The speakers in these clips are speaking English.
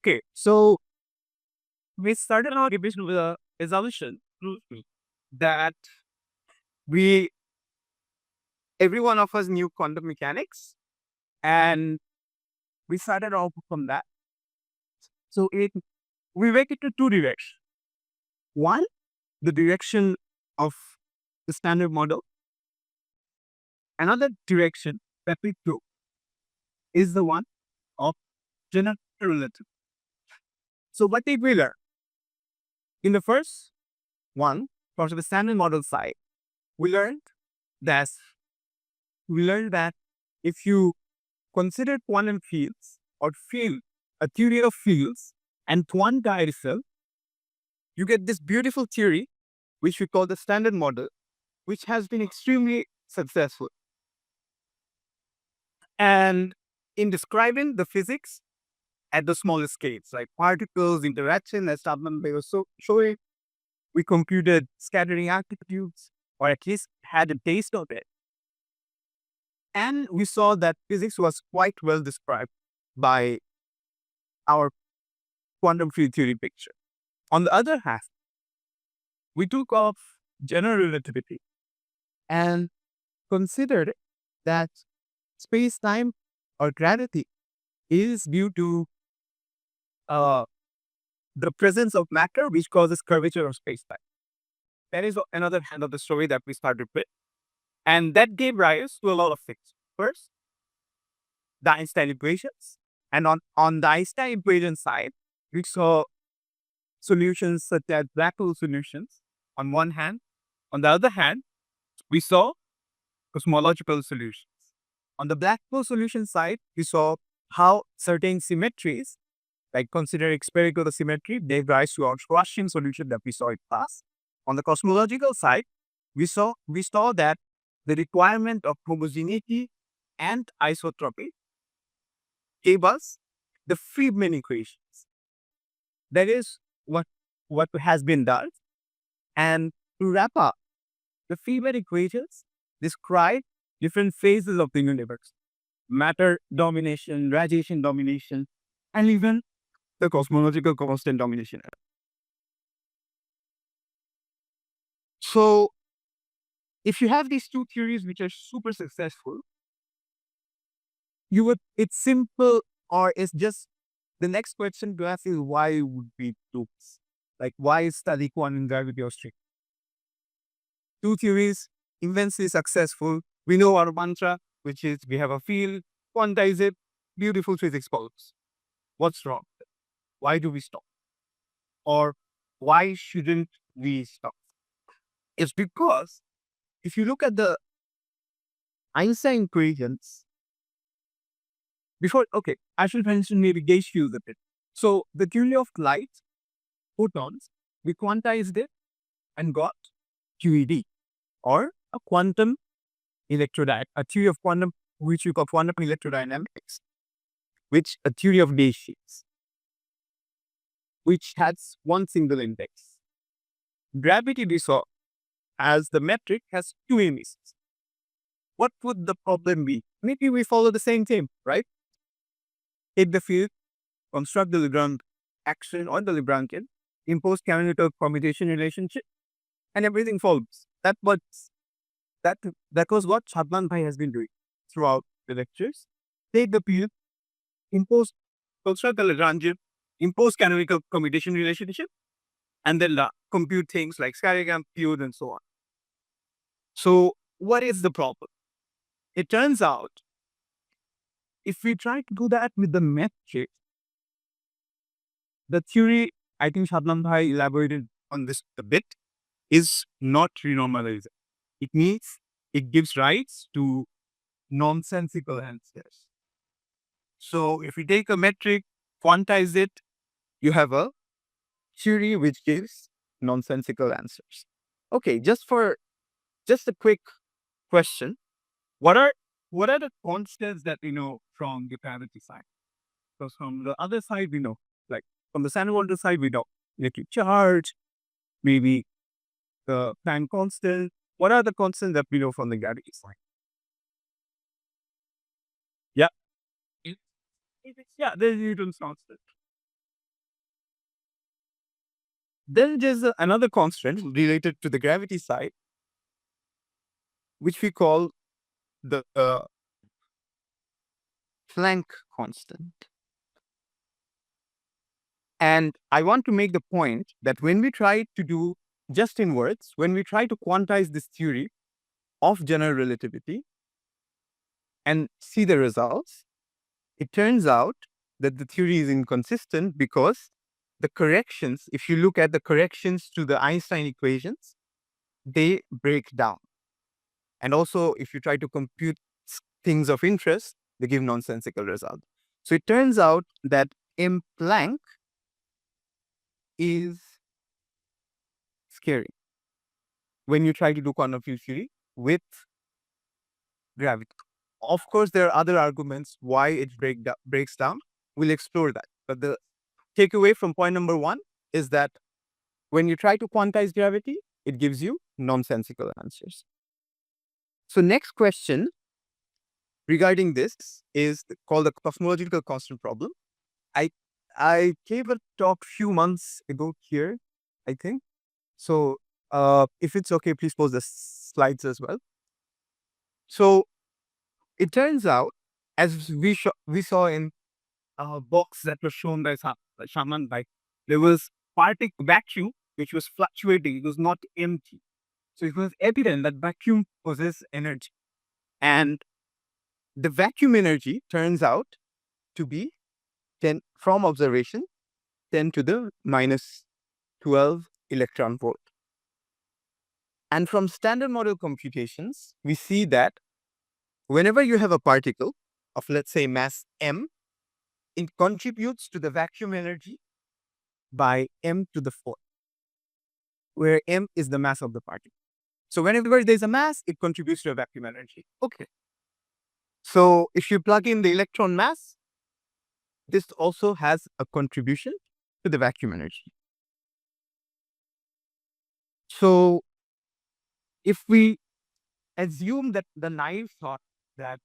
Okay, so we started our debate with a assumption that we every one of us knew quantum mechanics, and we started off from that. So we went into two directions. One, the direction of the standard model. Another direction that we took is the one of general relativity. So what did we learn? In the first one, from the standard model side, we learned that if you consider quantum fields or field, a theory of fields, and quantize itself, you get this beautiful theory, which we call the standard model, which has been extremely successful. And in describing the physics at the smaller scales, like particles, interaction, as Abdus was showing, we computed scattering amplitudes, or at least had a taste of it. And we saw that physics was quite well described by our quantum field theory picture. On the other hand, we took off general relativity and considered that space-time or gravity is due to the presence of matter, which causes curvature of space-time. That is another hand of the story that we started with. And that gave rise to a lot of things. First, the Einstein equations. And on the Einstein equation side, we saw solutions such as black hole solutions on one hand. On the other hand, we saw cosmological solutions. On the black hole solution side, we saw how certain symmetries, like consider spherical symmetry, gave rise to our Gaussian solution that we saw in class. On the cosmological side, we saw that the requirement of homogeneity and isotropy gave us the Friedman equations. That is what has been done. And to wrap up, the Friedman equations describe different phases of the universe: matter domination, radiation domination, and even the cosmological constant domination. So, if you have these two theories which are super successful, it's simple, or it's just the next question to ask is why would we do this? Like, why study quantum gravity or string? Two theories, immensely successful. We know our mantra, which is we have a field, quantize it, beautiful physics follows. What's wrong? Why do we stop? Or why shouldn't we stop? It's because if you look at the Einstein equations, I should mention maybe gauge field a bit. So the theory of light, photons, we quantized it and got QED, or a quantum a theory of quantum, which we call quantum electrodynamics, which a theory of gauge fields, which has one single index. Gravity we saw as the metric has two emissions. What would the problem be? Maybe we follow the same theme, right? Take the field, construct the Lagrange action or the Lagrangian, impose canonical permutation relationship, and everything follows. That was what Shadman Bhai has been doing throughout the lectures. Take the field, construct the Lagrangian, impose canonical permutation relationship, and then compute things like scattering amplitude and so on. So what is the problem? It turns out, if we try to do that with the metric, the theory, I think Shadman Bhai elaborated on this a bit, is not renormalized. It means it gives rise to nonsensical answers. So if we take a metric, quantize it, you have a theory which gives nonsensical answers. Okay, just a quick question. What are the constants that we know from the gravity side? Because from the other side, we know, like from the standard model side, we know electric charge, maybe the time constant. What are the constants that we know from the gravity side? Yeah. Yeah, there's Newton's constant. Then there's another constant related to the gravity side, which we call the Planck constant. And I want to make the point that when we try to do, just in words, when we try to quantize this theory of general relativity and see the results, it turns out that the theory is inconsistent because the corrections, if you look at the corrections to the Einstein equations, they break down. And also, if you try to compute things of interest, they give nonsensical results. So it turns out that M Planck is scary when you try to do quantum field theory with gravity. Of course, there are other arguments why it breaks down. We'll explore that. But the takeaway from point number one is that when you try to quantize gravity, it gives you nonsensical answers. So next question regarding this is called the cosmological constant problem. I gave a talk few months ago here, I think. So if it's okay, please post the slides as well. So it turns out, as we saw in a box that was shown by Shaman, like there was vacuum which was fluctuating. It was not empty. So it was evident that vacuum possesses energy. And the vacuum energy turns out to be 10 from observation, 10 to the minus 12 electron volt. And from standard model computations, we see that whenever you have a particle of, let's say, mass m, it contributes to the vacuum energy by m to the 4, where m is the mass of the particle. So whenever there's a mass, it contributes to a vacuum energy. Okay. So if you plug in the electron mass, this also has a contribution to the vacuum energy. So if we assume that the naive thought that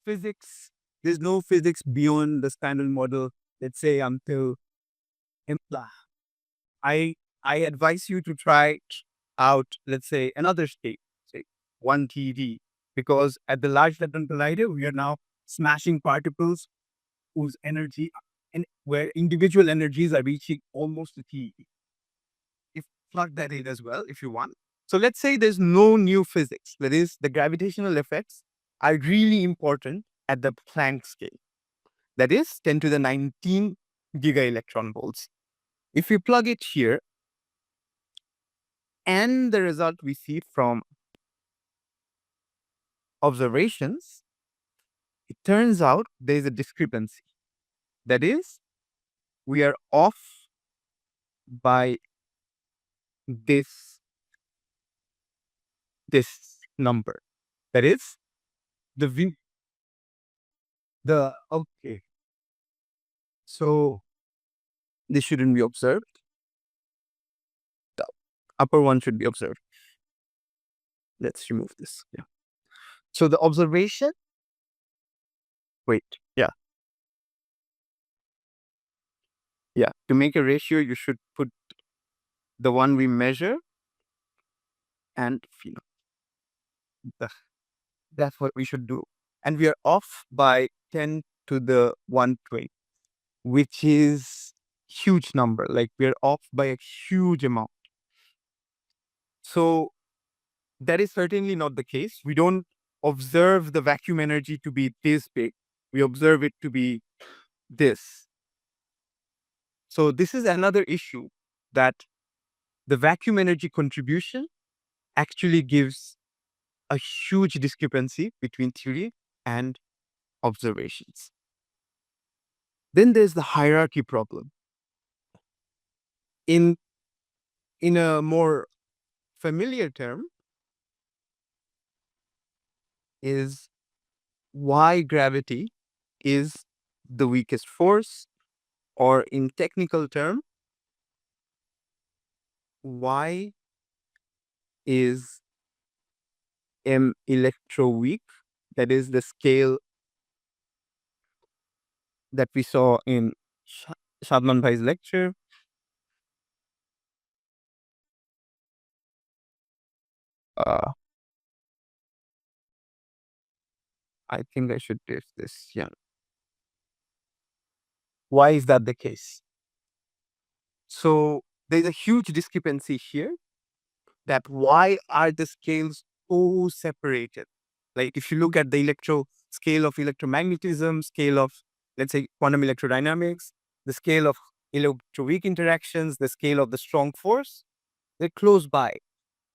physics, there's no physics beyond the standard model, let's say until IMPLA, I advise you to try out, let's say, another state, say 1 TeV, because at the Large Hadron Collider, we are now smashing particles whose energy and where individual energies are reaching almost a TeV. If plug that in as well, if you want. So let's say there's no new physics. That is, the gravitational effects are really important at the Planck scale. That is 10 to the 19 giga electron volts. If we plug it here, and the result we see from observations, it turns out there is a discrepancy. That is, we are off by this number. That is okay. So this shouldn't be observed. The upper one should be observed. Let's remove this. Yeah. So the observation, wait, yeah. Yeah, to make a ratio, you should put the one we measure and that's what we should do. And we are off by 10 to the 120, which is huge number. Like we're off by a huge amount. So that is certainly not the case. We don't observe the vacuum energy to be this big. We observe it to be this. So this is another issue, that the vacuum energy contribution actually gives a huge discrepancy between theory and observations. Then there's the hierarchy problem. In a more familiar term is why gravity is the weakest force, or in technical term, why is M electroweak? That is the scale that we saw in Shadman Bhai's lecture. Uh, I think I should do this. Yeah. Why is that the case? So there's a huge discrepancy here that why are the scales so separated? Like if you look at the scale of electromagnetism, scale of, let's say, quantum electrodynamics, the scale of electroweak interactions, the scale of the strong force, they're close by.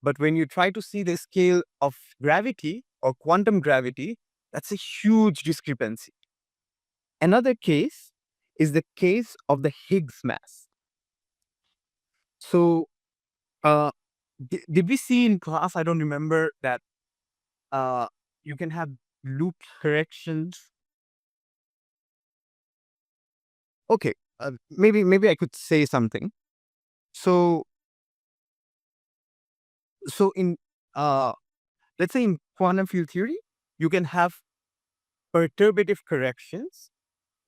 But when you try to see the scale of gravity or quantum gravity, that's a huge discrepancy. Another case is the case of the Higgs mass. So, did we see in class? I don't remember that uh, you can have loop corrections. Okay, maybe I could say something. So, in uh, let's say in quantum field theory, you can have perturbative corrections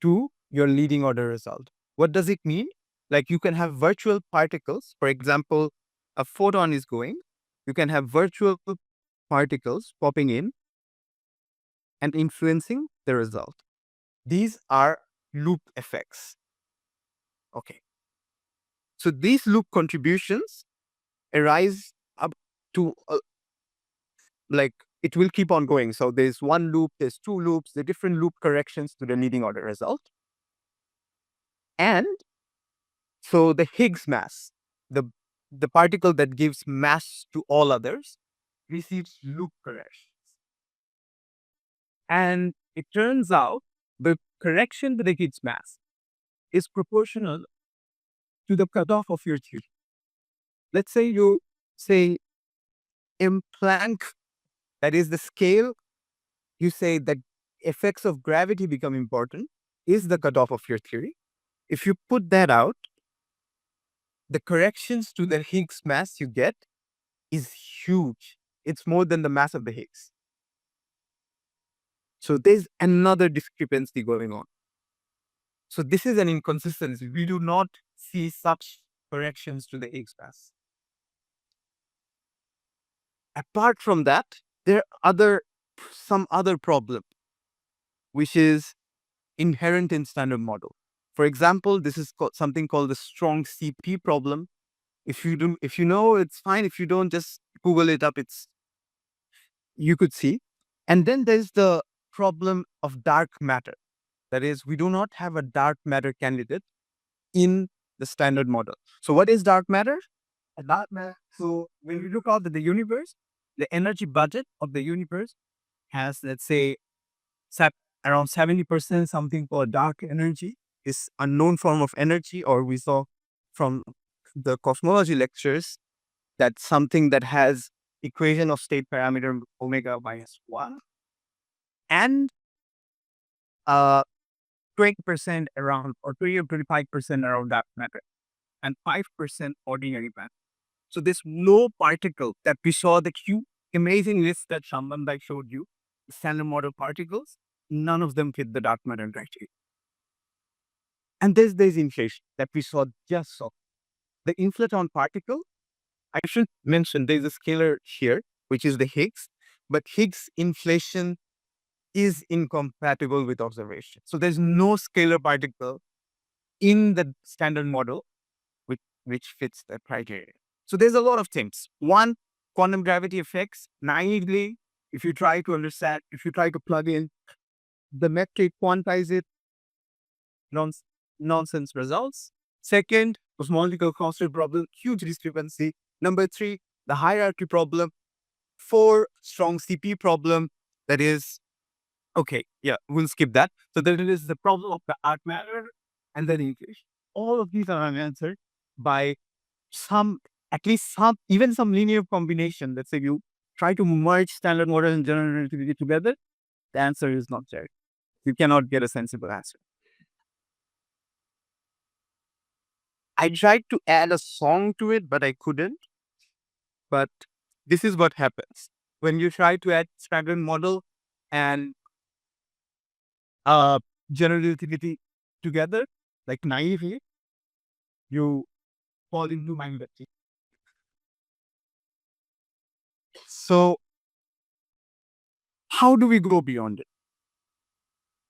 to your leading order result. What does it mean? Like you can have virtual particles. For example, a photon is going. You can have virtual particles popping in and influencing the result. These are loop effects. Okay. So these loop contributions arise up to like it will keep on going. So there's one loop, there's two loops, the different loop corrections to the leading order result. And so the Higgs mass, the the particle that gives mass to all others, receives loop corrections. And it turns out the correction to the Higgs mass is proportional to the cutoff of your theory. Let's say you say in Planck, that is the scale, you say that effects of gravity become important, is the cutoff of your theory. If you put that out, the corrections to the Higgs mass you get is huge. It's more than the mass of the Higgs. So there's another discrepancy going on. So this is an inconsistency. We do not see such corrections to the Higgs mass. Apart from that, there are some other problem, which is inherent in standard model. For example, this is something called the strong CP problem. If you know, it's fine. If you don't, just Google it up. You could see. And then there's the problem of dark matter. That is, we do not have a dark matter candidate in the standard model. So what is dark matter? A dark matter. So when we look out at the universe, the energy budget of the universe has, let's say, around 70% something called dark energy, is unknown form of energy, or we saw from the cosmology lectures that something that has equation of state parameter omega minus 1 and uh 20% around, or 20 or 25% around dark matter and 5% ordinary matter. So this low particle that we saw, the amazing list that Shambandai showed you, standard model particles, none of them fit the dark matter criteria. And there's inflation that we saw just so. The inflaton particle, I should mention there's a scalar here, which is the Higgs, but Higgs inflation is incompatible with observation. So there's no scalar particle in the standard model which fits the criteria. So there's a lot of things. One, quantum gravity effects. Naively, if you try to understand, if you try to plug in the metric, quantize it, nonsense results. Second, cosmological constant problem, huge discrepancy. Number three, the hierarchy problem. Four, strong CP problem. That is, okay, yeah, we'll skip that. So there is the problem of the dark matter and then English. All of these are unanswered by at least even some linear combination. Let's say you try to merge standard model and general relativity together, the answer is not there. You cannot get a sensible answer. I tried to add a song to it, but I couldn't. But this is what happens when you try to add standard model and uh, general relativity together, like naively, you fall into mind. So how do we go beyond it?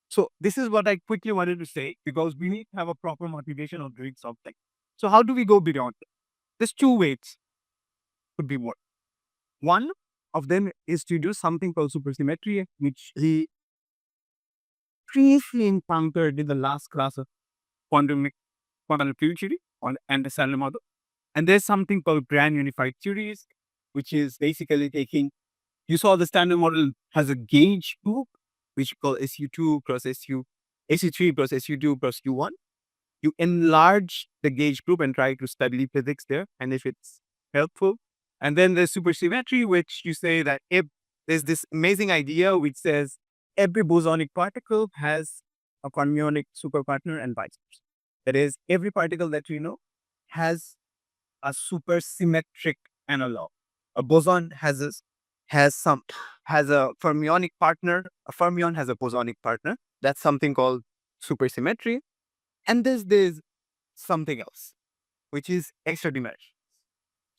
So this is what I quickly wanted to say, because we need to have a proper motivation of doing something. So how do we go beyond it? There's two ways could be more. One of them is to do something called supersymmetry, which he briefly encountered in the last class of quantum field theory and the Salam model. And there's something called grand unified theories, which is basically taking, you saw the standard model has a gauge group, which you call SU2 cross SU3 plus SU2 plus U1. You enlarge the gauge group and try to study physics there, and if it's helpful. And then there's supersymmetry, which you say that if there's this amazing idea which says every bosonic particle has a fermionic superpartner and vice versa. That is, every particle that we know has a supersymmetric analog. A boson has a fermionic partner. A fermion has a bosonic partner. That's something called supersymmetry. And there's something else, which is extra dimension.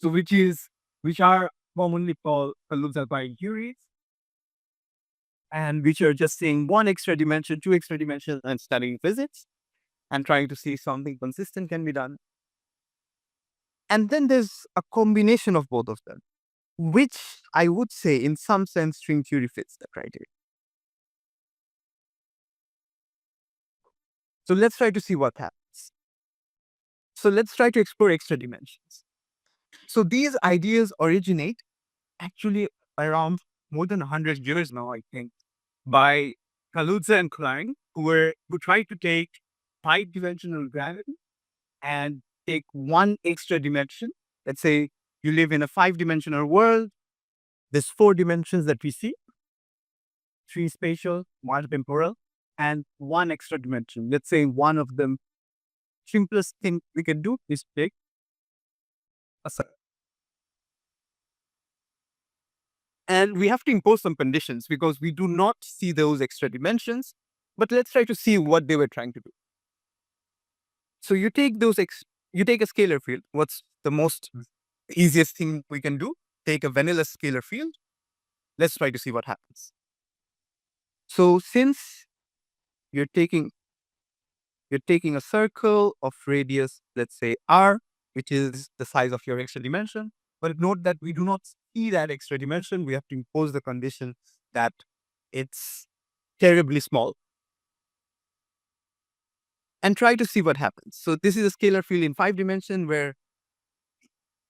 So which are commonly called Kaluza theories, and which are just saying one extra dimension, two extra dimensions, and studying physics and trying to see if something consistent can be done. And then there's a combination of both of them, which I would say in some sense string theory fits the criteria. So let's try to see what happens. So let's try to explore extra dimensions. So these ideas originate actually around more than 100 years now, I think, by Kaluza and Klein, who tried to take 5-dimensional gravity and take one extra dimension. Let's say you live in a 5-dimensional world. There's 4 dimensions that we see, 3 spatial, 1 temporal, and 1 extra dimension. Let's say one of them, simplest thing we can do is take a circle. And we have to impose some conditions because we do not see those extra dimensions. But let's try to see what they were trying to do. So you take you take a scalar field. What's the most easiest thing we can do? Take a vanilla scalar field. Let's try to see what happens. So since you're taking a circle of radius, let's say r, which is the size of your extra dimension. But note that we do not see that extra dimension. We have to impose the condition that it's terribly small and try to see what happens. So this is a scalar field in 5 dimension where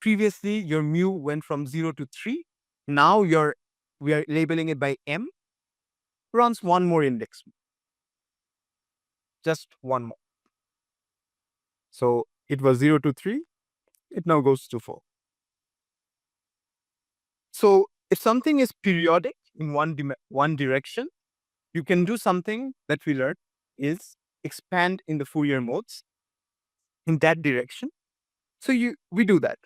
previously your mu went from 0 to 3. Now we are labeling it by m, runs one more index, just one more. So it was 0 to 3, it now goes to 4. So if something is periodic in one direction, you can do something that we learned is expand in the Fourier modes in that direction. So we do that.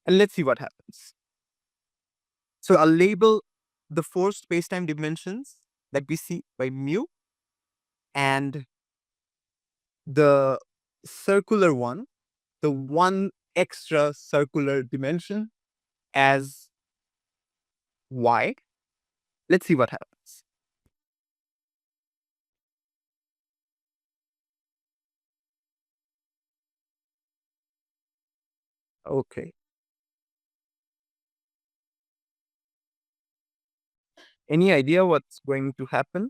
And let's see what happens. So I'll label the 4 spacetime dimensions that we see by mu, and the circular one, the one extra circular dimension, as y. Let's see what happens. Okay. Any idea what's going to happen?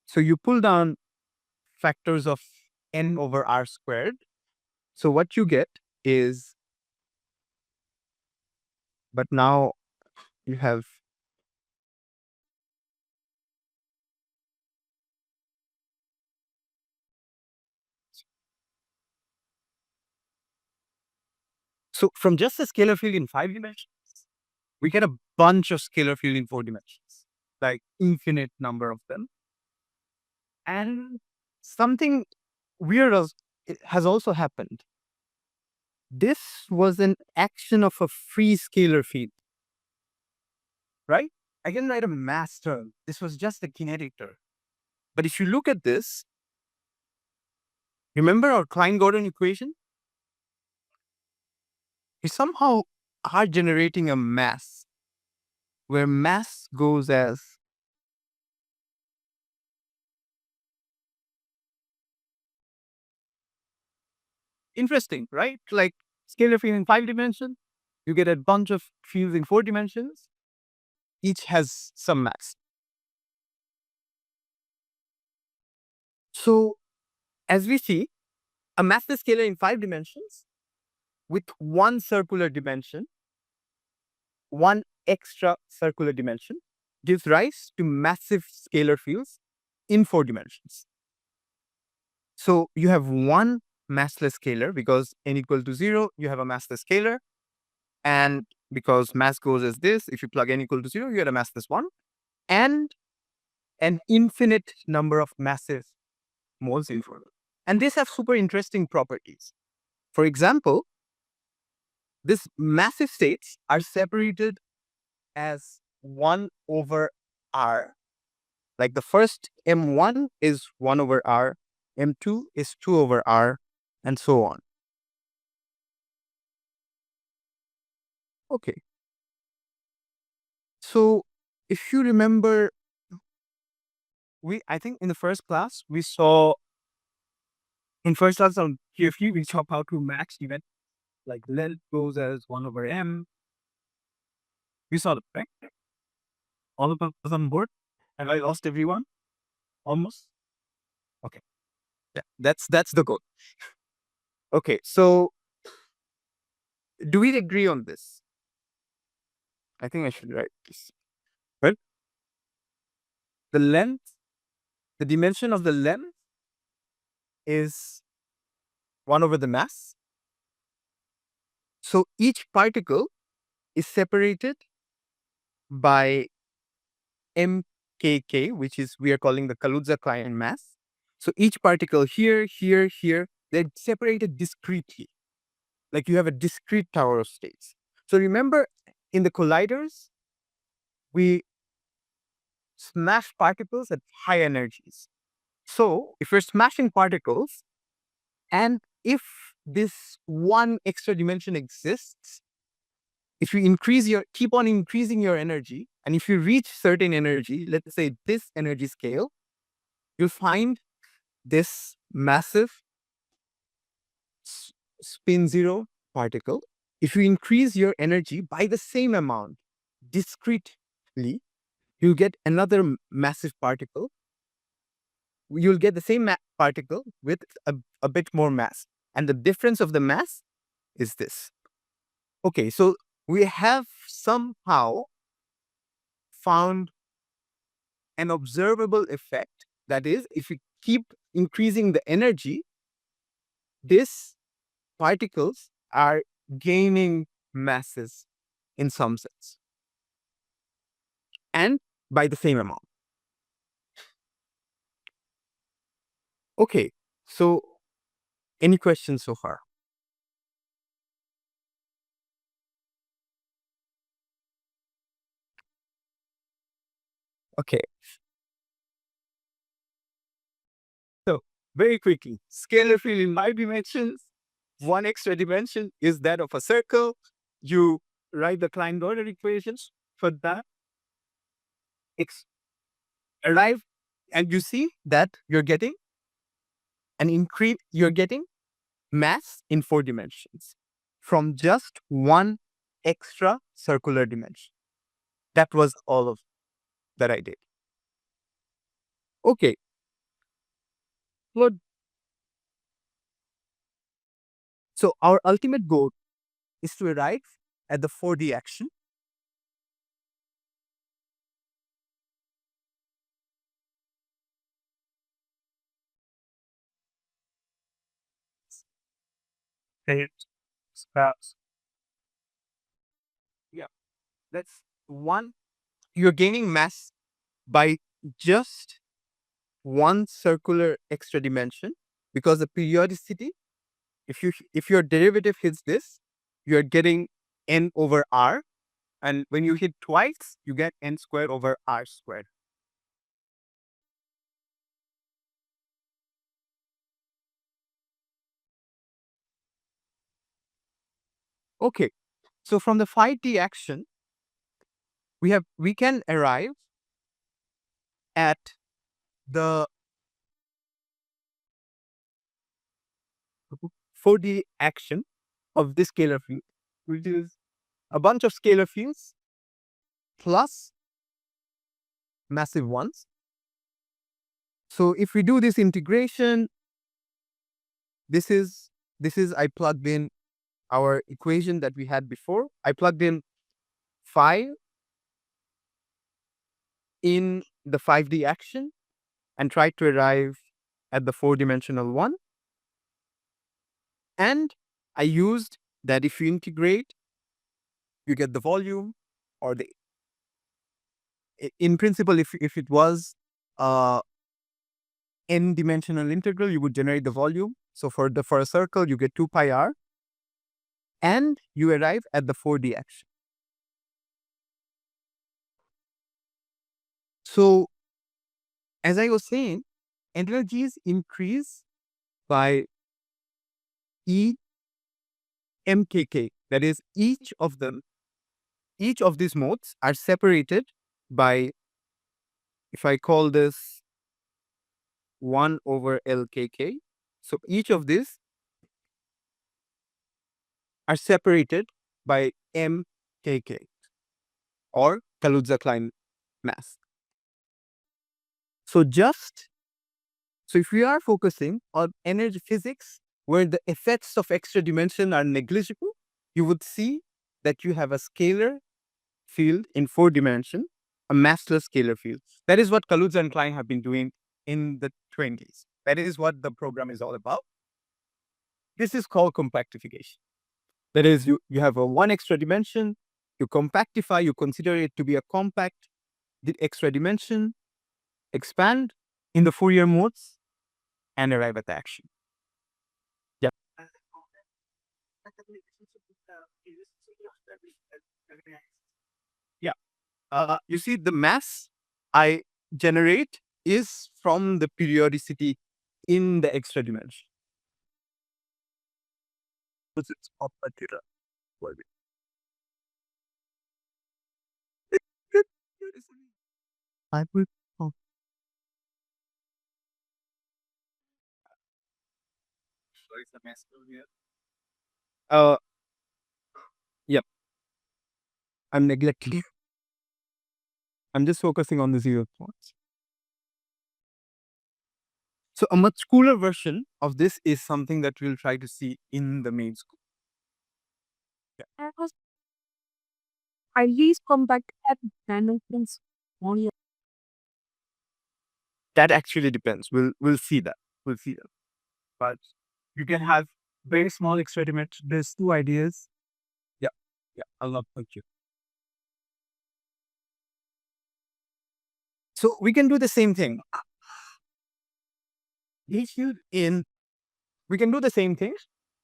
So you pull down factors of n over r squared. So what you get is, but now you have, so from just a scalar field in 5 dimensions, we get a bunch of scalar field in 4 dimensions, like infinite number of them. And something weird has also happened. This was an action of a free scalar field, right? I can write a mass term. This was just a kinetic term. But if you look at this, Remember our Klein-Gordon equation? We somehow are generating a mass where mass goes as interesting, right? Like scalar field in 5 dimensions, you get a bunch of fields in 4 dimensions. Each has some mass. So as we see, a massless scalar in 5 dimensions with one circular dimension, one extra circular dimension, gives rise to massive scalar fields in 4 dimensions. So you have one massless scalar because n equal to 0, you have a massless scalar. And because mass goes as this, if you plug n equal to 0, you get a massless 1. And an infinite number of massive moles in 4. And these have super interesting properties. For example, these massive states are separated as 1 over r. Like the first m1 is 1 over r, m2 is 2 over r, and so on. Okay. So if you remember, I think in the first class, we saw, in first class on QFQ, we saw how to max event, like length goes as 1 over m. We saw the right? All of us on board? Have I lost everyone? Almost? Okay. Yeah, that's the goal. Okay, so do we agree on this? I think I should write this. Well, the length, the dimension of the length is 1 over the mass. So each particle is separated by mkk, which is, we are calling the Kaluza-Klein mass. So each particle here, here, here, they're separated discretely. Like you have a discrete tower of states. So remember, in the colliders, we smash particles at high energies. So if you're smashing particles, and if this one extra dimension exists, if you keep on increasing your energy, and if you reach certain energy, let's say this energy scale, you'll find this massive spin zero particle. If you increase your energy by the same amount discretely, you'll get another massive particle. You'll get the same particle with a bit more mass. And the difference of the mass is this. Okay, so we have somehow found an observable effect. That is, if you keep increasing the energy, these particles are gaining masses in some sense, and by the same amount. Okay, so any questions so far? Okay. So very quickly, scalar field in 5 dimensions, one extra dimension is that of a circle. You write the Klein-Gordon equations for that. Arrive, and you see that you're getting you're getting mass in 4 dimensions from just one extra circular dimension. That was all of that I did. Okay. So our ultimate goal is to arrive at the 4D action. Yeah, that's one. You're gaining mass by just one circular extra dimension, because the periodicity, if your derivative hits this, you're getting n over r, and when you hit twice, you get n squared over r squared. Okay, so from the 5D action, we can arrive at the 4D action of this scalar field, which is a bunch of scalar fields plus massive ones. So if we do this integration, this is I plugged in our equation that we had before. I plugged in 5 in the 5D action and tried to arrive at the 4-dimensional one. And I used that if you integrate, you get the volume, or the, in principle, if it was n-dimensional integral, you would generate the volume. So for a circle, you get 2 pi r, and you arrive at the 4D action. So as I was saying, energies increase by E mkk. That is, each of these modes are separated by, if I call this 1 over LKK. So each of these are separated by mkk, or Kaluza-Klein mass. So if we are focusing on energy physics, where the effects of extra dimension are negligible, you would see that you have a scalar field in 4 dimension, a massless scalar field. That is what Kaluza and Klein have been doing in the 20s. That is what the program is all about. This is called compactification. That is, you have a one extra dimension, you compactify, you consider it to be a compact extra dimension, expand in the Fourier modes, and arrive at the action. Yeah. Yeah. You see, the mass I generate is from the periodicity in the extra dimension. I will. Oh. Uh, yep. I'm neglecting. I'm just focusing on the 0 points. So a much cooler version of this is something that we'll try to see in the main school. Yeah. Are these compact at dimensions only? That actually depends. We'll see that. We'll see that. But you can have very small experiments. There's 2 ideas. Yeah. Yeah. I'll not thank you. So we can do the same thing. Gauge field in, we can do the same thing.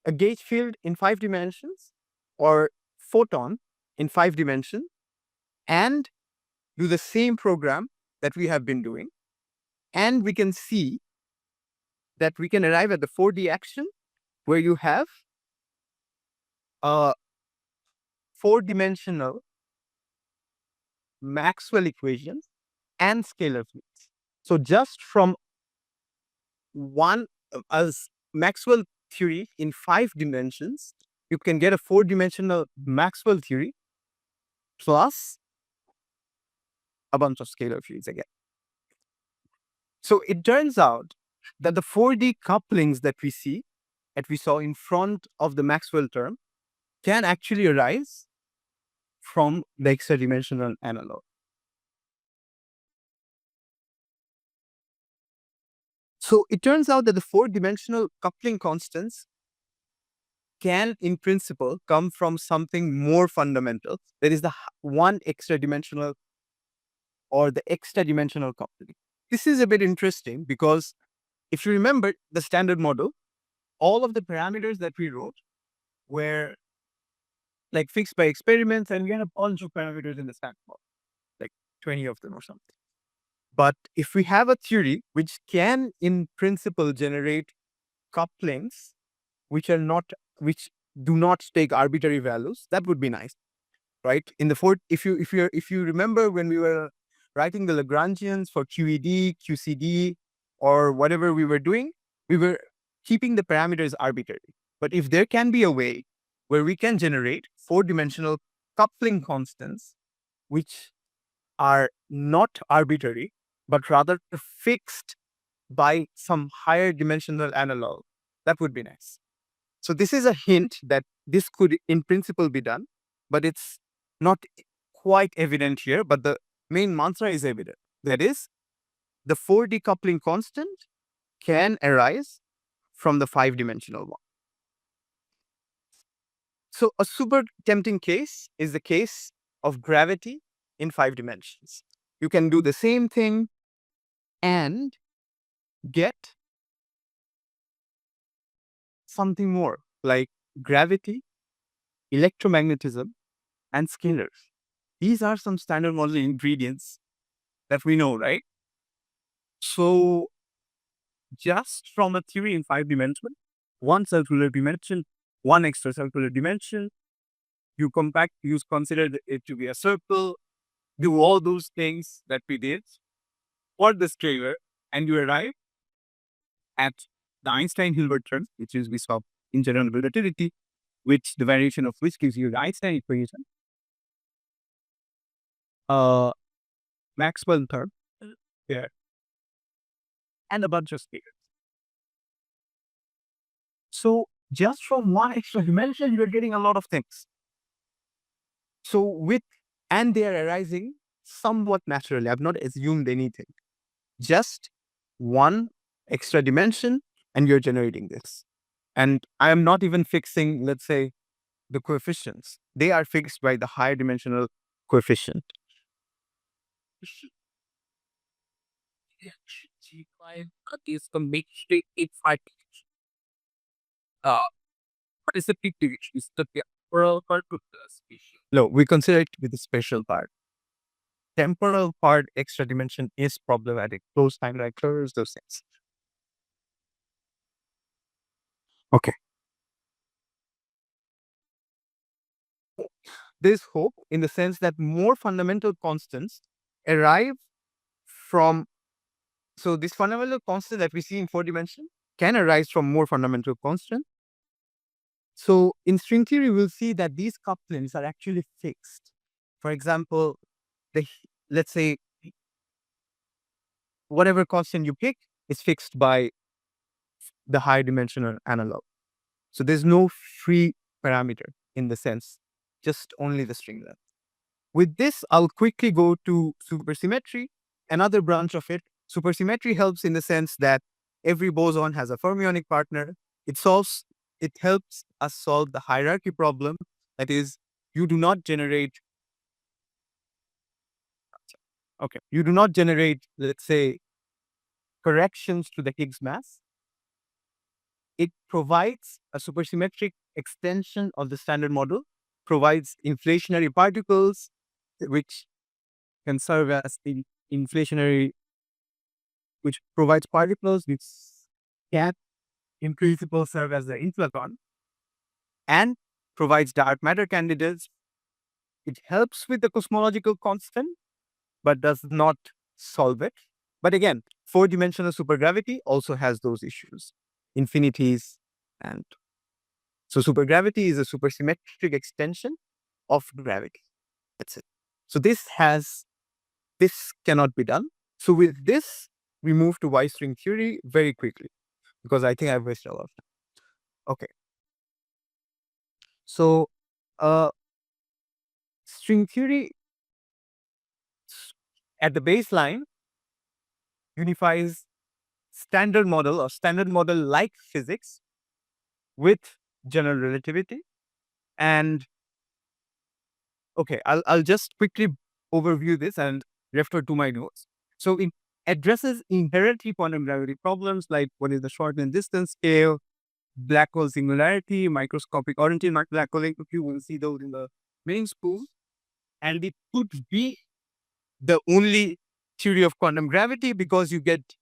A gauge field in 5 dimensions, or photon in 5 dimensions, and do the same program that we have been doing. And we can see that we can arrive at the 4D action, where you have a 4-dimensional Maxwell equations and scalar fields. So just from one as Maxwell theory in 5 dimensions, you can get a 4-dimensional Maxwell theory plus a bunch of scalar fields again. So it turns out that the 4D couplings that we saw in front of the Maxwell term, can actually arise from the extra dimensional analog. So it turns out that the 4-dimensional coupling constants can, in principle, come from something more fundamental. That is the one extra dimensional, or the extra dimensional coupling. This is a bit interesting because if you remember the standard model, all of the parameters that we wrote were like fixed by experiments, and we had a bunch of parameters in the standard model, like 20 of them or something. But if we have a theory which can, in principle, generate couplings which do not take arbitrary values. That would be nice, right? In the fourth, if you remember when we were writing the Lagrangians for QED, QCD, or whatever we were doing, we were keeping the parameters arbitrary. But if there can be a way where we can generate four-dimensional coupling constants, which are not arbitrary, but rather fixed by some higher dimensional analog, that would be nice. So this is a hint that this could in principle be done, but it's not quite evident here, but the main mantra is evident. That is, the 4D coupling constant can arise from the 5-dimensional one. So a super tempting case is the case of gravity in 5 dimensions. You can do the same thing and get something more like gravity, electromagnetism, and scalars. These are some standard model ingredients that we know, right? So just from a theory in 5 dimensions, one circular dimension, one extracircular dimension, you consider it to be a circle, do all those things that we did for the scalar, and you arrive at the Einstein-Hilbert term, which is we saw in general relativity, which the variation of which gives you the Einstein equation. Maxwell term here, and a bunch of scalars. So just from one extra dimension, you're getting a lot of things. So and they are arising somewhat naturally. I've not assumed anything. Just one extra dimension, and you're generating this. And I am not even fixing, let's say, the coefficients. They are fixed by the higher dimensional coefficient. What is the peak division? Is the temporal part of the spatial? No, we consider it to be the spatial part. Temporal part, extra dimension is problematic. Those timeline curves, those things. Okay. There's hope in the sense that more fundamental constants arrive from. So this fundamental constant that we see in 4 dimension can arise from more fundamental constant. So in string theory, we'll see that these couplings are actually fixed. For example, let's say whatever constant you pick is fixed by the higher dimensional analog. So there's no free parameter in the sense, just only the string length. With this, I'll quickly go to supersymmetry, another branch of it. Supersymmetry helps in the sense that every boson has a fermionic partner. It helps us solve the hierarchy problem. That is, you do not generate, let's say, corrections to the Higgs mass. It provides a supersymmetric extension of the standard model, provides inflationary particles, which can serve as the which provides particles which can in principle serve as the inflaton, and provides dark matter candidates. It helps with the cosmological constant, but does not solve it. But again, 4-dimensional supergravity also has those issues, infinities, and so supergravity is a supersymmetric extension of gravity. That's it. So this cannot be done. So with this, we move to Y-string theory very quickly, because I think I've wasted a lot of time. Okay. So string theory at the baseline unifies standard model or standard model like physics with general relativity. And okay, I'll just quickly overview this and refer to my notes. So it addresses inherently quantum gravity problems like what is the short-range distance scale, black hole singularity, microscopic oriented black hole. You will see those in the main spool. And it could be the only theory of quantum gravity because you get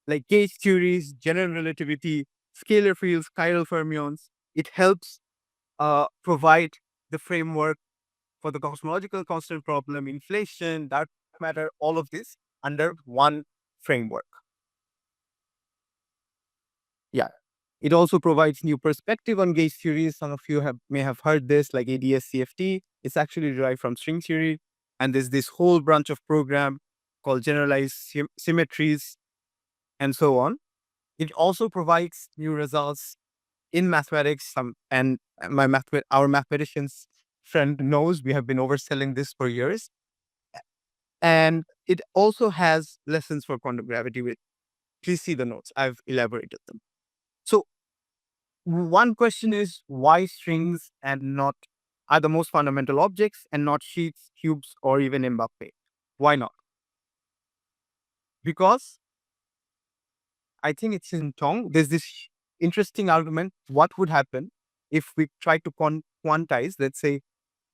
like gauge theories, general relativity, scalar fields, chiral fermions. it helps provide the framework for the cosmological constant problem, inflation, dark matter, all of this under one framework. Yeah. It also provides new perspective on gauge theories. Some of you may have heard this, like ADS-CFT. It's actually derived from string theory. And there's this whole branch of program called generalized symmetries and so on. It also provides new results in mathematics. And our mathematicians friend knows we have been overselling this for years. And it also has lessons for quantum gravity. Please see the notes. I've elaborated them. So one question is why strings and not are the most fundamental objects and not sheets, cubes, or even Mbappe? Why not? Because I think it's in Tong. There's this interesting argument. What would happen if we try to quantize, let's say,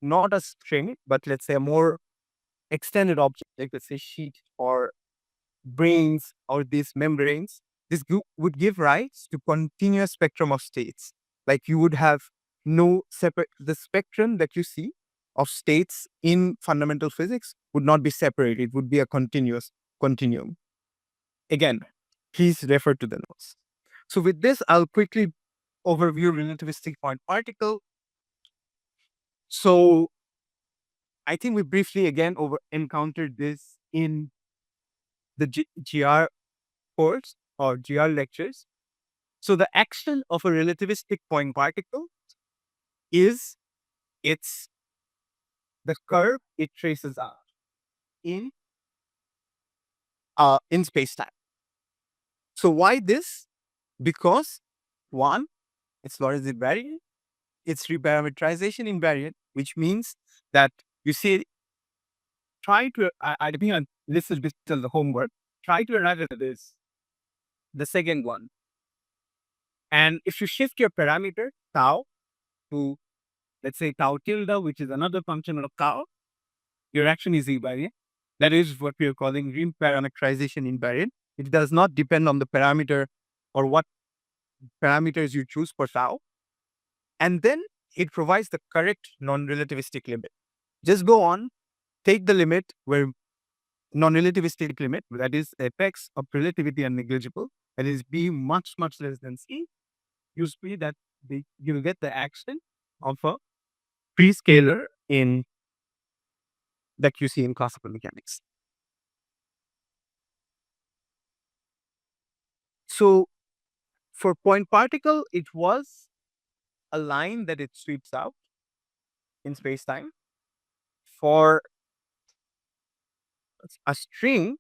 not a string, but let's say a more extended object, like let's say sheet or brains or these membranes? This would give rise to continuous spectrum of states. Like you would have no separate, the spectrum that you see of states in fundamental physics would not be separated. It would be a continuous continuum. Again, please refer to the notes. So with this, I'll quickly overview relativistic point particle. So I think we briefly again encountered this in the GR course or GR lectures. So the action of a relativistic point particle is it's the curve it traces out in space time. So why this? Because one, it's Lorentz invariant, it's reparametrization invariant, which means that you see, try to I think this is still the homework. Try to arrive at this, the second one, and if you shift your parameter tau to, let's say, tau tilde, which is another function of tau, your action is invariant. That is what we are calling reparametrization invariant. It does not depend on the parameter or what parameters you choose for tau. And then it provides the correct non-relativistic limit. Just go on, take the limit where non-relativistic limit, that is effects of relativity are negligible, that is B much, much less than C. You see that you get the action of a prescalar in that you see in classical mechanics. So for point particle, it was a line that it sweeps out in space-time. For a string,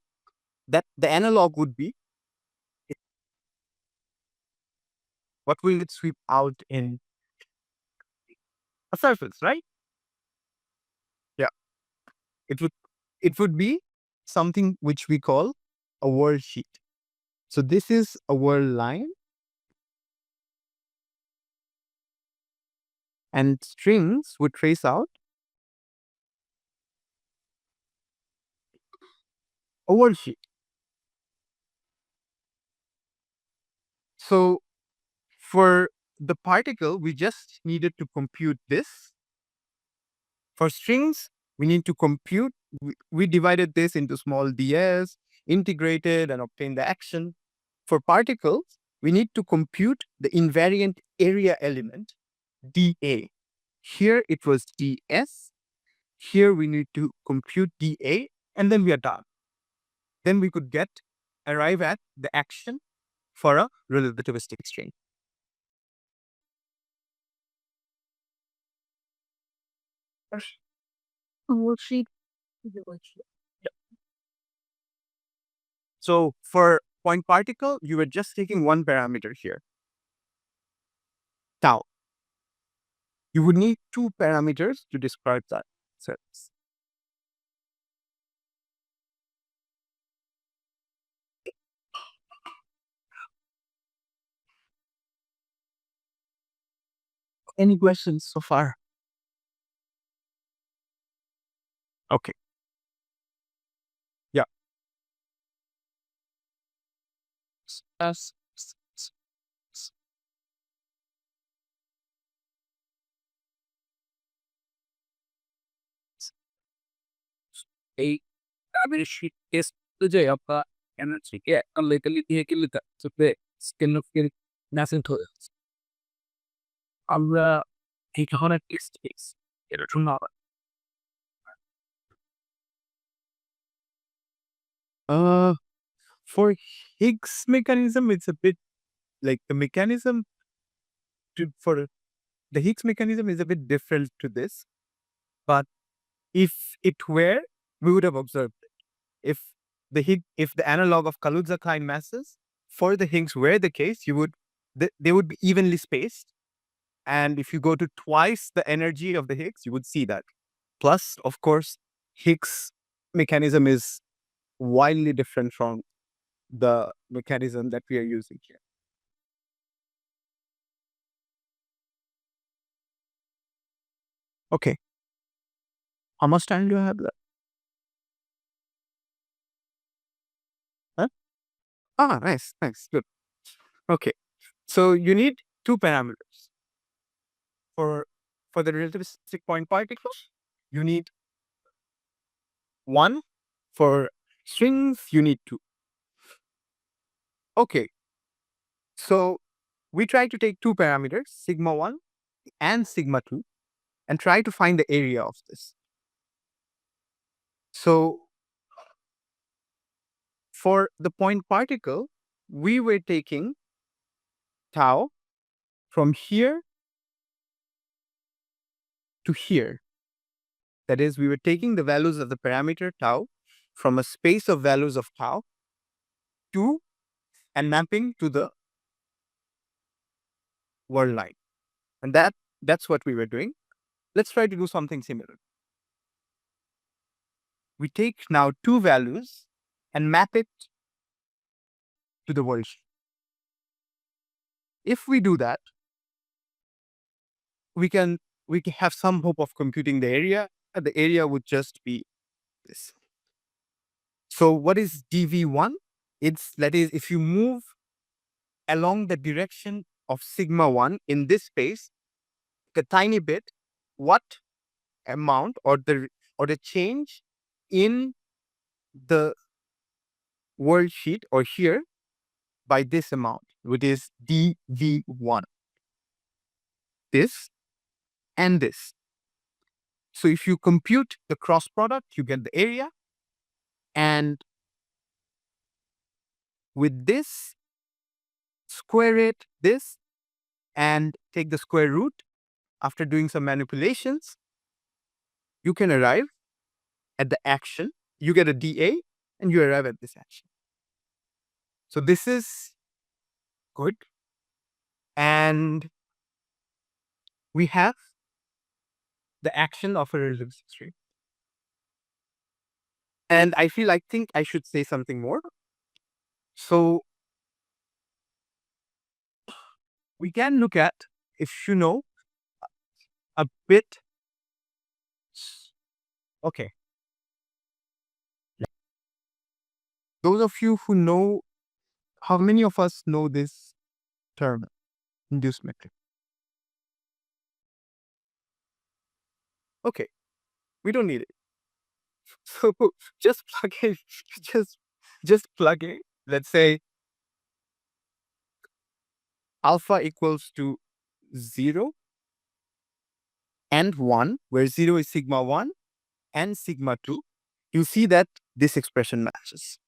that the analog would be, what will it sweep out in a surface, right? Yeah. It would be something which we call a world sheet. So this is a world line, and strings would trace out a world sheet. So for the particle, we just needed to compute this. For strings, we need to compute. We divided this into small ds, integrated, and obtained the action. For particles, we need to compute the invariant area element, dA. Here it was ds. Here we need to compute dA, and then we are done. Then we could arrive at the action for a relativistic string. Worksheet. So for point particle, you were just taking one parameter here, tau. You would need two parameters to describe that surface. Any questions so far? Okay. Yeah. এই গ্রামের শীত test অনুযায়ী আমরা এনার্জিকে একটা লেটালি দিয়ে গেলে তার সাথে স্কেলের ন্যাসেন্ট হয়ে যাচ্ছে। আমরা এই ধরনের টেস্ট কেস এটার জন্য Uh, for Higgs mechanism, it's a bit like the mechanism for the Higgs mechanism is a bit different to this. But if it were, we would have observed it. If the analog of Kaluza-Klein masses for the Higgs were the case, they would be evenly spaced. And if you go to twice the energy of the Higgs, you would see that. Plus, of course, Higgs mechanism is wildly different from the mechanism that we are using here. Okay. How much time do you have left? Huh? Ah, nice, nice, good. Okay. So you need two parameters. For the relativistic point particle, you need one. For strings, you need two. Okay. So we try to take two parameters, sigma 1 and sigma 2, and try to find the area of this. So for the point particle, we were taking tau from here to here. That is, we were taking the values of the parameter tau from a space of values of tau to and mapping to the world line. And that's what we were doing. Let's try to do something similar. We take now two values and map it to the world. If we do that, we can have some hope of computing the area. The area would just be this. So what is dv1? That is, if you move along the direction of sigma 1 in this space a tiny bit, what amount or the change in the world sheet or here by this amount, which is dv1, this and this. So if you compute the cross product, you get the area, and with this, square it this and take the square root. After doing some manipulations, you can arrive at the action. You get a dA and you arrive at this action. So this is good. And we have the action of a relativistic stream. And I think I should say something more. So we can look at, if you know a bit. Okay. Those of you who know, how many of us know this term, induced metric? Okay, we don't need it. So just plug in, just plug in. Let's say alpha equals to 0 and 1, where 0 is sigma 1 and sigma 2. You see that this expression matches.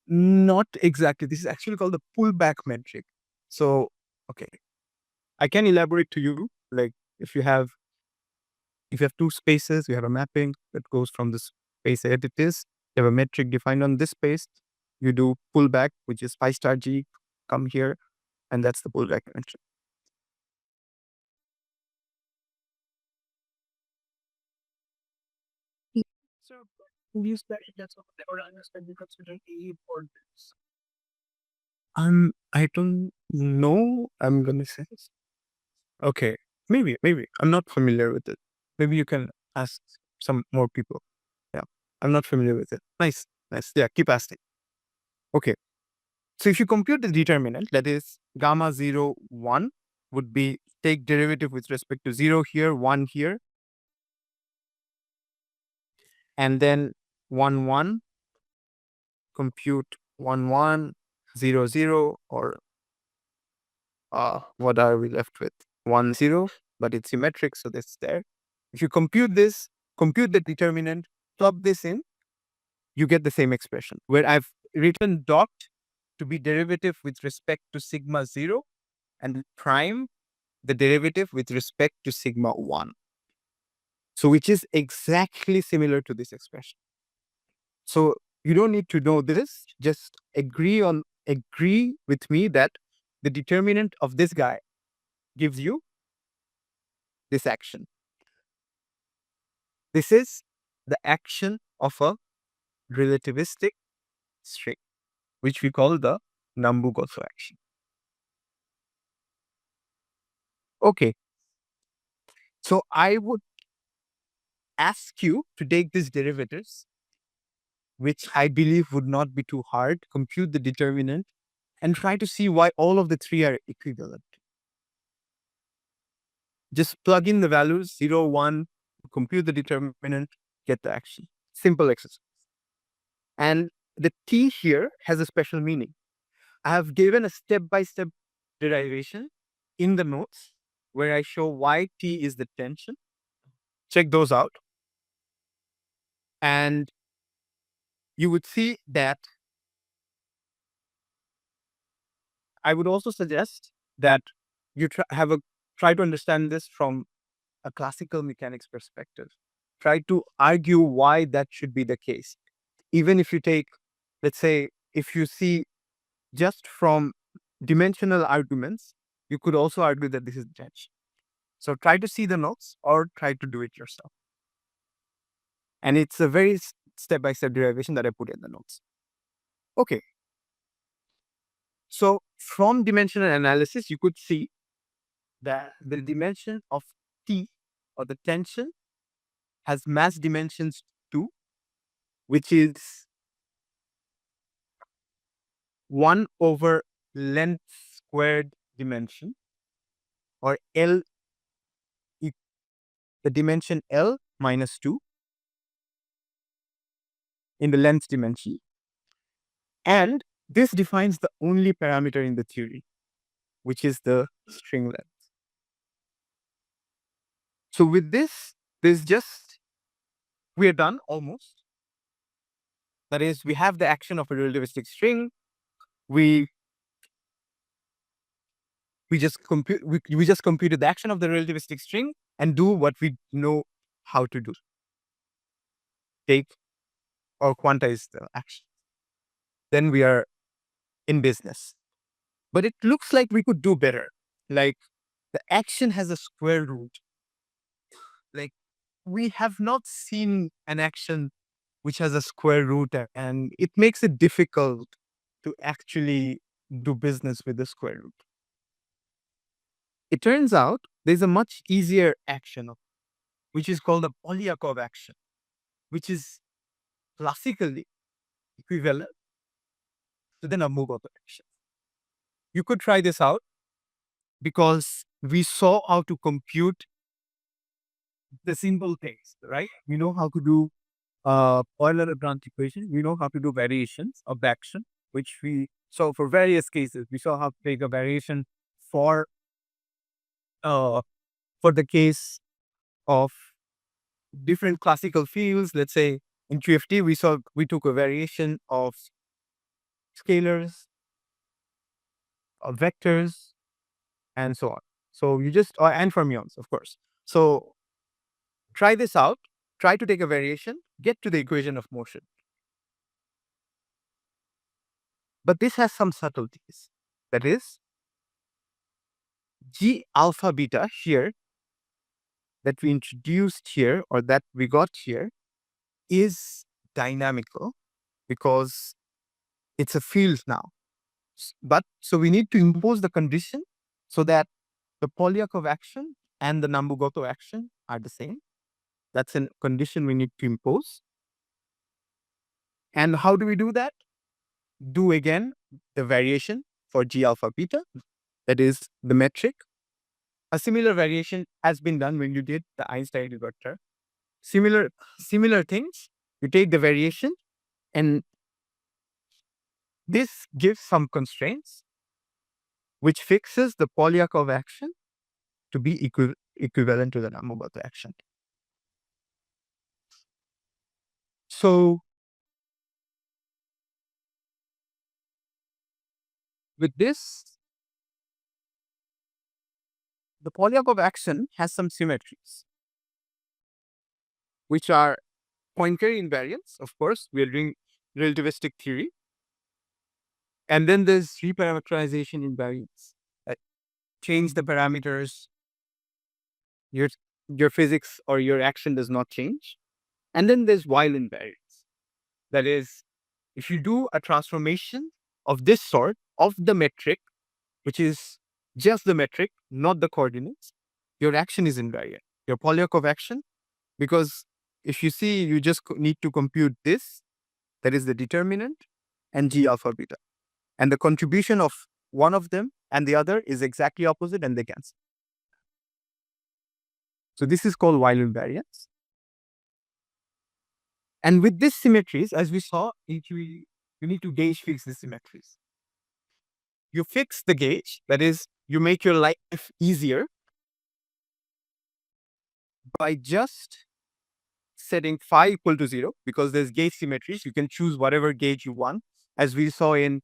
Not exactly. This is actually called the pullback metric. So, okay, I can elaborate to you. Like if you have two spaces, you have a mapping that goes from this space A to this. You have a metric defined on this space. You do pullback, which is pi star g, come here, and that's the pullback metric. So use that. That's what or understand you consider A for this. I don't know. I'm gonna say this. Okay, maybe I'm not familiar with it. Maybe you can ask some more people. Yeah, I'm not familiar with it. Nice. Yeah, keep asking. Okay. So if you compute the determinant, that is gamma 0, 1 would be take derivative with respect to 0 here, 1 here, and then 1, 1, compute 1, 1, 0, 0, or what are we left with? 1, 0, but it's symmetric, so that's there. If you compute this, compute the determinant, plug this in, you get the same expression, where I've written dot to be derivative with respect to sigma 0 and prime the derivative with respect to sigma 1. So which is exactly similar to this expression. So you don't need to know this, just agree with me that the determinant of this guy gives you this action. This is the action of a relativistic string, which we call the Nambu-Goto action. Okay. So I would ask you to take these derivatives, which I believe would not be too hard, compute the determinant, and try to see why all of the three are equivalent. Just plug in the values 0, 1, compute the determinant, get the action. Simple exercise. And the T here has a special meaning. I have given a step-by-step derivation in the notes where I show why T is the tension. Check those out. And you would see that I would also suggest that you try to understand this from a classical mechanics perspective. Try to argue why that should be the case. Even if you take, let's say, if you see just from dimensional arguments, you could also argue that this is tension. So try to see the notes or try to do it yourself. And it's a very step-by-step derivation that I put in the notes. Okay. So from dimensional analysis, you could see that the dimension of T, or the tension, has mass dimensions 2, which is 1 over length squared dimension, or L, the dimension L minus 2 in the length dimension. And this defines the only parameter in the theory, which is the string length. So with this, we are done almost. That is, we have the action of a relativistic string. We just computed the action of the relativistic string and do what we know how to do. Take or quantize the action. Then we are in business. But it looks like we could do better. Like, the action has a square root. Like, we have not seen an action which has a square root, and it makes it difficult to actually do business with the square root. It turns out there's a much easier action, which is called the Polyakov action, which is classically equivalent to the Nabu-Goto action. You could try this out because we saw how to compute the simple things, right? We know how to do Euler-Lagrange equation. We know how to do variations of the action, which we saw for various cases. We saw how to take a variation for the case of different classical fields. Let's say in QFT, we took a variation of scalars, of vectors, and so on. So you just, and fermions, of course. So try this out. Try to take a variation, get to the equation of motion. But this has some subtleties. That is, G alpha beta here that we introduced here, or that we got here, is dynamical because it's a field now. But so we need to impose the condition so that the Polyakov action and the Nabu-Goto action are the same. That's a condition we need to impose. And how do we do that? Do again the variation for G alpha beta, that is the metric. A similar variation has been done when you did the Einstein vector. Similar things, you take the variation, and this gives some constraints which fixes the Polyakov action to be equivalent to the Namogoto action. So with this, the Polyakov action has some symmetries, which are Poincare invariance. Of course, we are doing relativistic theory. And then there's reparameterization invariance. Change the parameters, your physics or your action does not change. And then there's Weil invariance. That is, if you do a transformation of this sort of the metric, which is just the metric, not the coordinates, your action is invariant. Your Polyakov action, because if you see, you just need to compute this, that is the determinant, and G alpha beta. And the contribution of one of them and the other is exactly opposite, and they cancel. So this is called Weil invariance. And with these symmetries, as we saw, you need to gauge fix the symmetries. You fix the gauge, that is, you make your life easier by just setting phi equal to 0, because there's gauge symmetries. You can choose whatever gauge you want. As we saw in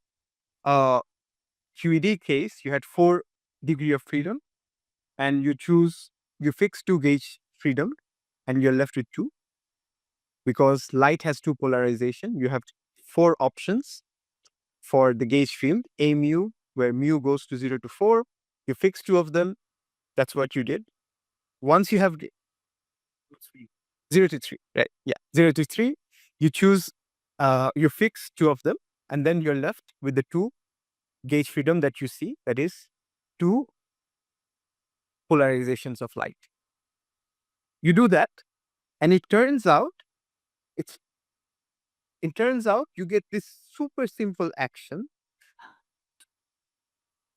QED case, you had 4 degree of freedom, and you fix 2 gauge freedom, and you're left with 2. Because light has 2 polarization, you have 4 options for the gauge field, A mu, where mu goes to 0 to 4. You fix 2 of them. That's what you did. Once you have 0 to 3, right? Yeah, 0 to 3. You choose, you fix 2 of them, and then you're left with the 2 gauge freedom that you see, that is 2 polarizations of light. You do that, and it turns out you get this super simple action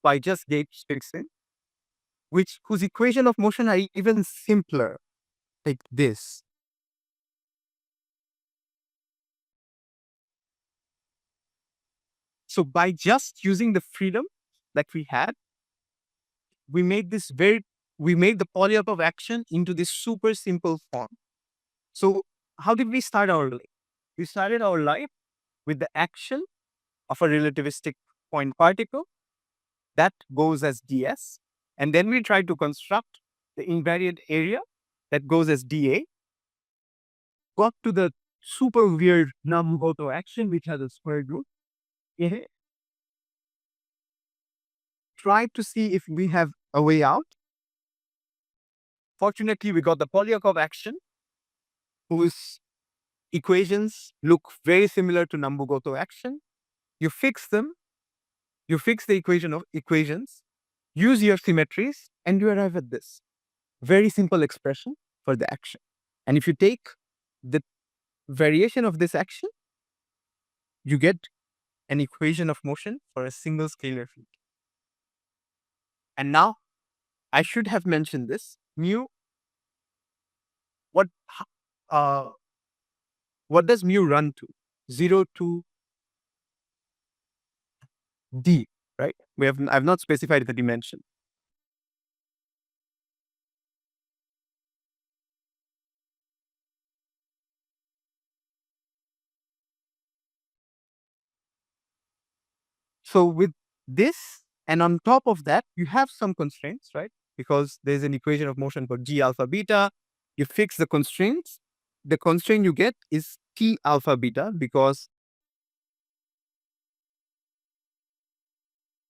by just gauge fixing, whose equation of motion are even simpler, like this. So by just using the freedom that we had, we made the Polyakov action into this super simple form. So how did we start our life? We started our life with the action of a relativistic point particle that goes as ds, and then we tried to construct the invariant area that goes as dA, got to the super weird Namogoto action, which has a square root. Tried to see if we have a way out. Fortunately, we got the Polyakov action, whose equations look very similar to Namogoto action. You fix them, you fix the equation of equations, use your symmetries, and you arrive at this very simple expression for the action. And if you take the variation of this action, you get an equation of motion for a single scalar field. And now, I should have mentioned this. Mu, what does mu run to? 0 to d, right? I've not specified the dimension. So with this, and on top of that, you have some constraints, right? Because there's an equation of motion for G alpha beta. You fix the constraints. The constraint you get is T alpha beta, because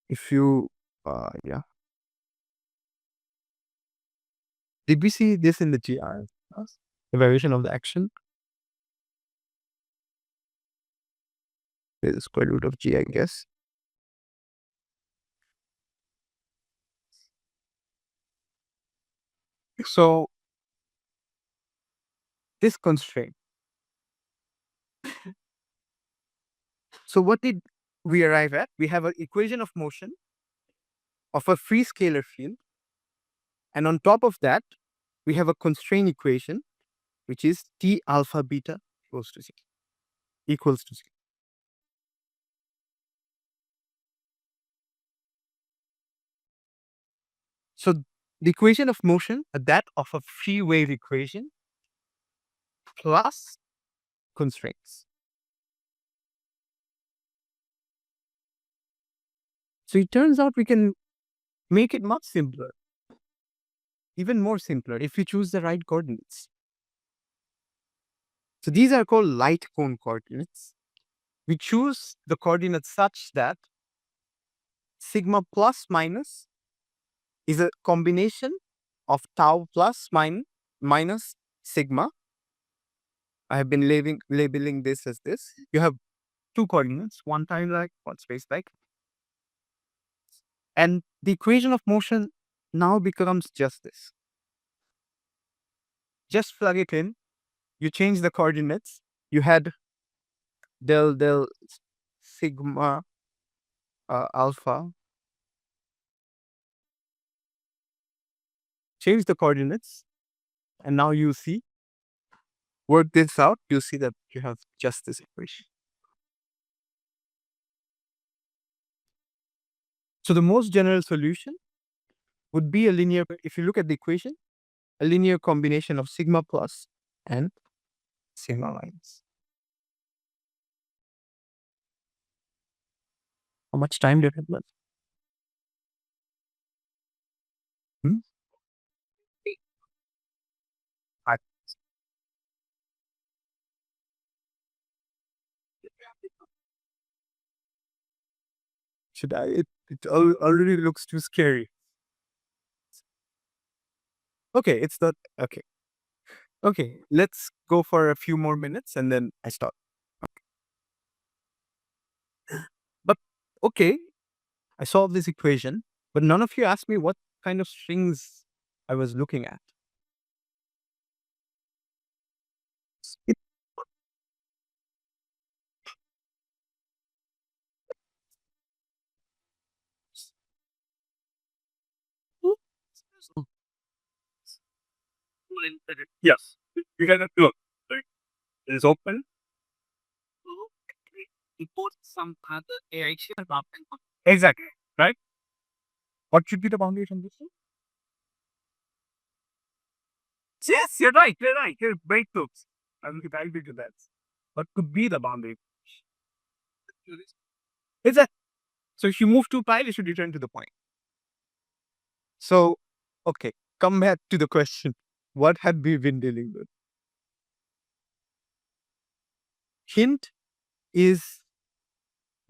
if you, yeah. Did we see this in the GR? The variation of the action? There's the square root of G, I guess. So this constraint. So what we arrive at, we have an equation of motion of a free scalar field. And on top of that, we have a constraint equation, which is T alpha beta equals to 0, equals to 0. So the equation of motion, that of a free wave equation plus constraints. So it turns out we can make it much simpler, even more simpler, if we choose the right coordinates. So these are called light cone coordinates. We choose the coordinates such that sigma plus minus is a combination of tau plus minus sigma. I have been labeling this as this. You have two coordinates, one time like, one space like. And the equation of motion now becomes just this. Just plug it in. You change the coordinates. You had del sigma alpha. Change the coordinates. And now you see, work this out, you see that you have just this equation. So the most general solution would be a linear, if you look at the equation, a linear combination of sigma plus and sigma minus. How much time do you have left? I, should I? It already looks too scary. Okay, it's not. Okay. Okay, let's go for a few more minutes and then I stop. But okay, I solved this equation, but none of you asked me what kind of strings I was looking at. It- Yes, you can look. It is open. Import some other action about exactly, right? What should be the boundary condition? Yes, you're right. You're right. You're very close. I'll get to that. What could be the boundary? Is that so? If you move to pi, you should return to the point. So, okay, come back to the question. What had we been dealing with? Hint is,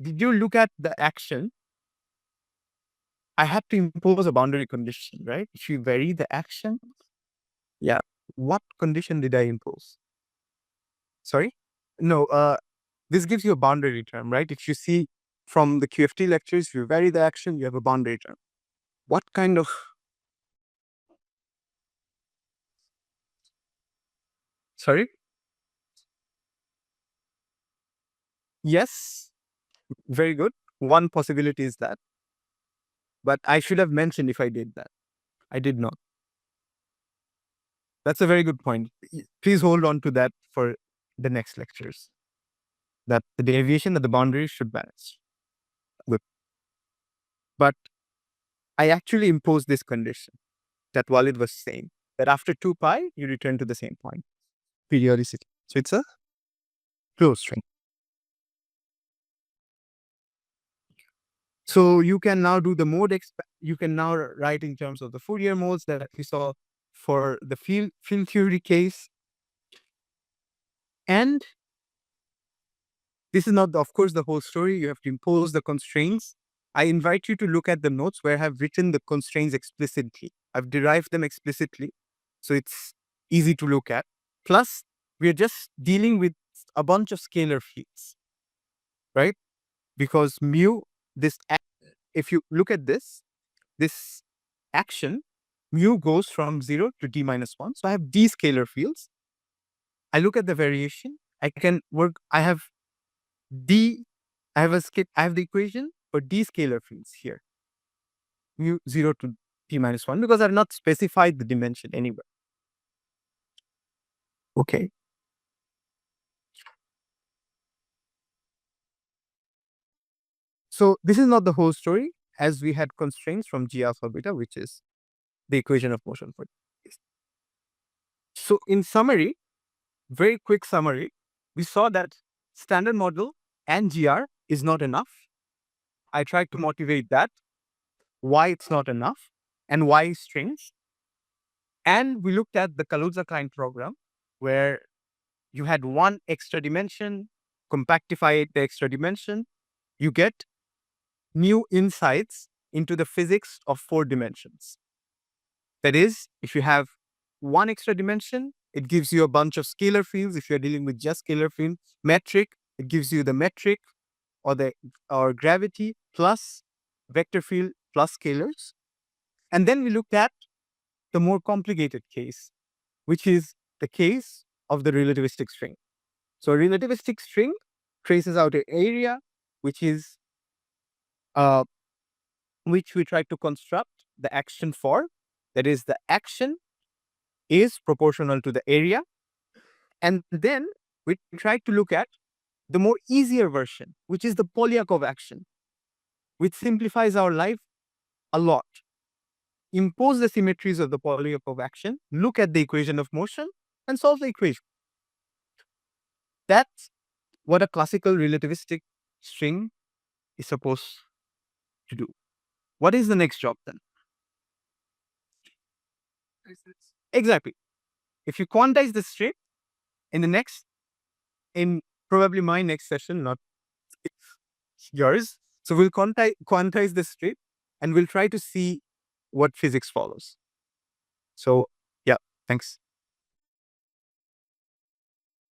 did you look at the action? I had to impose a boundary condition, right? If you vary the action, yeah. What condition did I impose? Sorry? No, this gives you a boundary term, right? If you see from the QFT lectures, if you vary the action, you have a boundary term. What kind of... Sorry? Yes, very good. One possibility is that. But I should have mentioned if I did that. I did not. That's a very good point. Please hold on to that for the next lectures. That the deviation of the boundaries should balance. Good. But I actually imposed this condition that Walid was saying, that after 2 pi, you return to the same point. Periodicity. So it's a closed string. So you can now do the mode, you can now write in terms of the Fourier modes that we saw for the field theory case. And this is not, of course, the whole story. You have to impose the constraints. I invite you to look at the notes where I have written the constraints explicitly. I've derived them explicitly, so it's easy to look at. Plus, we're just dealing with a bunch of scalar fields, right? Because mu, if you look at this action, mu goes from 0 to d minus 1. So I have d scalar fields. I look at the variation. I have d I have the equation for d scalar fields here. Mu 0 to t minus 1 because I've not specified the dimension anywhere. Okay. So this is not the whole story, as we had constraints from g alpha beta, which is the equation of motion for this. So in summary, very quick summary, we saw that standard model and GR is not enough. I tried to motivate that, why it's not enough, and why strings. And we looked at the Kaluza-Klein program, where you had one extra dimension, compactify the extra dimension, you get new insights into the physics of 4 dimensions. That is, if you have one extra dimension, it gives you a bunch of scalar fields. If you're dealing with just scalar field, metric, it gives you the metric or gravity plus vector field plus scalars. And then we looked at the more complicated case, which is the case of the relativistic string. So a relativistic string traces out an area which is which we try to construct the action for. That is, the action is proportional to the area. And then we try to look at the more easier version, which is the Polyakov action, which simplifies our life a lot. Impose the symmetries of the Polyakov action, look at the equation of motion, and solve the equation. That's what a classical relativistic string is supposed to do. What is the next job then? Exactly. If you quantize the string in probably my next session, not yours. So we'll quantize the string and we'll try to see what physics follows. So yeah, thanks.